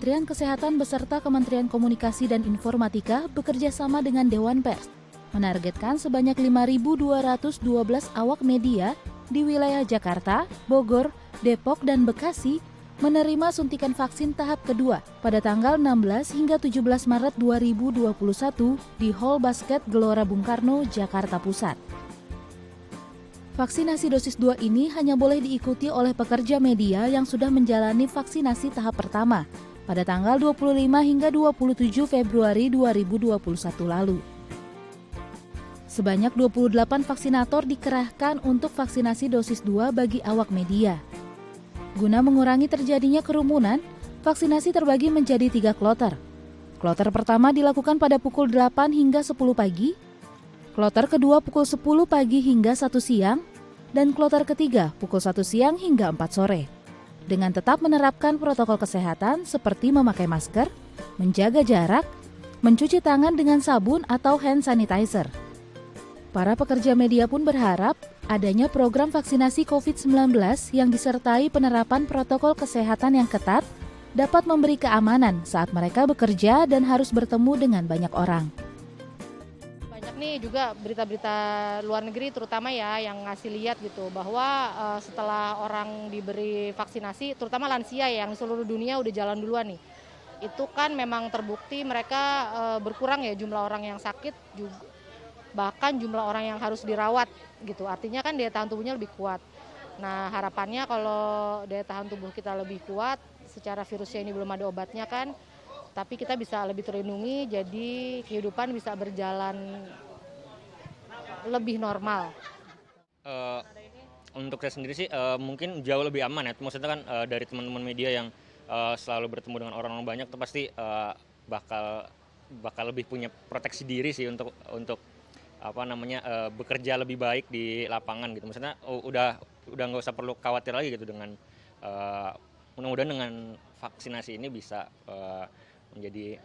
Kementerian Kesehatan beserta Kementerian Komunikasi dan Informatika bekerja sama dengan Dewan Pers, menargetkan sebanyak 5.212 awak media di wilayah Jakarta, Bogor, Depok, dan Bekasi menerima suntikan vaksin tahap kedua pada tanggal 16 hingga 17 Maret 2021 di Hall Basket Gelora Bung Karno, Jakarta Pusat. Vaksinasi dosis 2 ini hanya boleh diikuti oleh pekerja media yang sudah menjalani vaksinasi tahap pertama pada tanggal 25 hingga 27 Februari 2021 lalu. Sebanyak 28 vaksinator dikerahkan untuk vaksinasi dosis 2 bagi awak media. Guna mengurangi terjadinya kerumunan, vaksinasi terbagi menjadi 3 kloter. Kloter pertama dilakukan pada pukul 8 hingga 10 pagi, kloter kedua pukul 10 pagi hingga 1 siang, dan kloter ketiga pukul 1 siang hingga 4 sore. Dengan tetap menerapkan protokol kesehatan seperti memakai masker, menjaga jarak, mencuci tangan dengan sabun atau hand sanitizer. Para pekerja media pun berharap adanya program vaksinasi COVID-19 yang disertai penerapan protokol kesehatan yang ketat dapat memberi keamanan saat mereka bekerja dan harus bertemu dengan banyak orang. Banyak nih juga berita-berita luar negeri terutama ya yang ngasih lihat gitu bahwa setelah orang diberi vaksinasi, terutama lansia yang seluruh dunia udah jalan duluan nih. Itu kan memang terbukti mereka berkurang ya jumlah orang yang sakit juga. Bahkan jumlah orang yang harus dirawat gitu, artinya kan daya tahan tubuhnya lebih kuat. Nah harapannya kalau daya tahan tubuh kita lebih kuat, secara virusnya ini belum ada obatnya kan, tapi kita bisa lebih terlindungi, jadi kehidupan bisa berjalan lebih normal. Untuk saya sendiri sih mungkin jauh lebih aman ya, maksudnya kan dari teman-teman media yang selalu bertemu dengan orang-orang banyak, itu pasti bakal lebih punya proteksi diri sih untuk bekerja lebih baik di lapangan gitu. Maksudnya udah nggak usah perlu khawatir lagi gitu dengan mudah-mudahan dengan vaksinasi ini bisa menjadi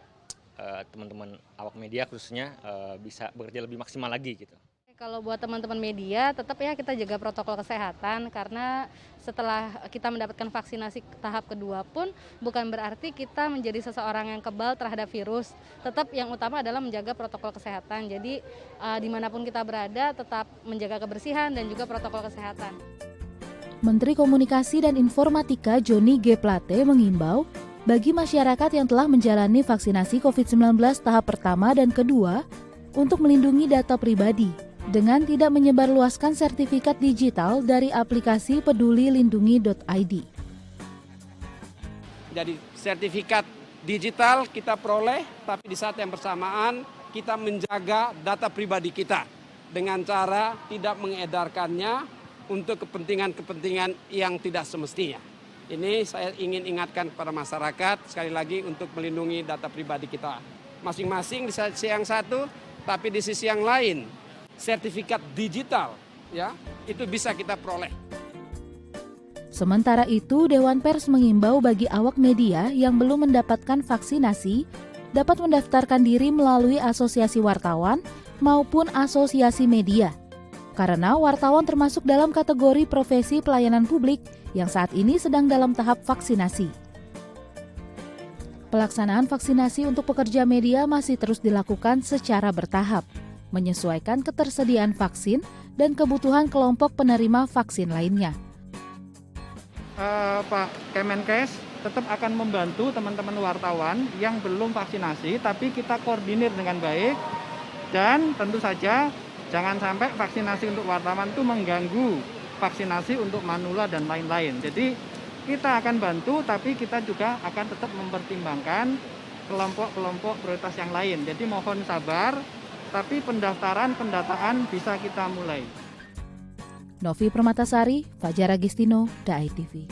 teman-teman awak media khususnya bisa bekerja lebih maksimal lagi gitu. Kalau buat teman-teman media, tetap ya kita jaga protokol kesehatan karena setelah kita mendapatkan vaksinasi tahap kedua pun bukan berarti kita menjadi seseorang yang kebal terhadap virus. Tetap yang utama adalah menjaga protokol kesehatan. Jadi dimanapun kita berada tetap menjaga kebersihan dan juga protokol kesehatan. Menteri Komunikasi dan Informatika Johnny G. Plate mengimbau bagi masyarakat yang telah menjalani vaksinasi COVID-19 tahap pertama dan kedua untuk melindungi data pribadi dengan tidak menyebarluaskan sertifikat digital dari aplikasi pedulilindungi.id. Jadi sertifikat digital kita peroleh, tapi di saat yang bersamaan kita menjaga data pribadi kita dengan cara tidak mengedarkannya untuk kepentingan-kepentingan yang tidak semestinya. Ini saya ingin ingatkan kepada masyarakat sekali lagi untuk melindungi data pribadi kita masing-masing di sisi yang satu, tapi di sisi yang lain sertifikat digital ya itu bisa kita peroleh. Sementara itu, Dewan Pers mengimbau bagi awak media yang belum mendapatkan vaksinasi dapat mendaftarkan diri melalui asosiasi wartawan maupun asosiasi media. Karena wartawan termasuk dalam kategori profesi pelayanan publik yang saat ini sedang dalam tahap vaksinasi. Pelaksanaan vaksinasi untuk pekerja media masih terus dilakukan secara bertahap, menyesuaikan ketersediaan vaksin dan kebutuhan kelompok penerima vaksin lainnya. Pak Kemenkes tetap akan membantu teman-teman wartawan yang belum vaksinasi, tapi kita koordinir dengan baik dan tentu saja jangan sampai vaksinasi untuk wartawan itu mengganggu vaksinasi untuk manula dan lain-lain. Jadi kita akan bantu, tapi kita juga akan tetap mempertimbangkan kelompok-kelompok prioritas yang lain. Jadi mohon sabar, tapi pendataan bisa kita mulai. Novi Permatasari, Fajar Agistino, DAI TV.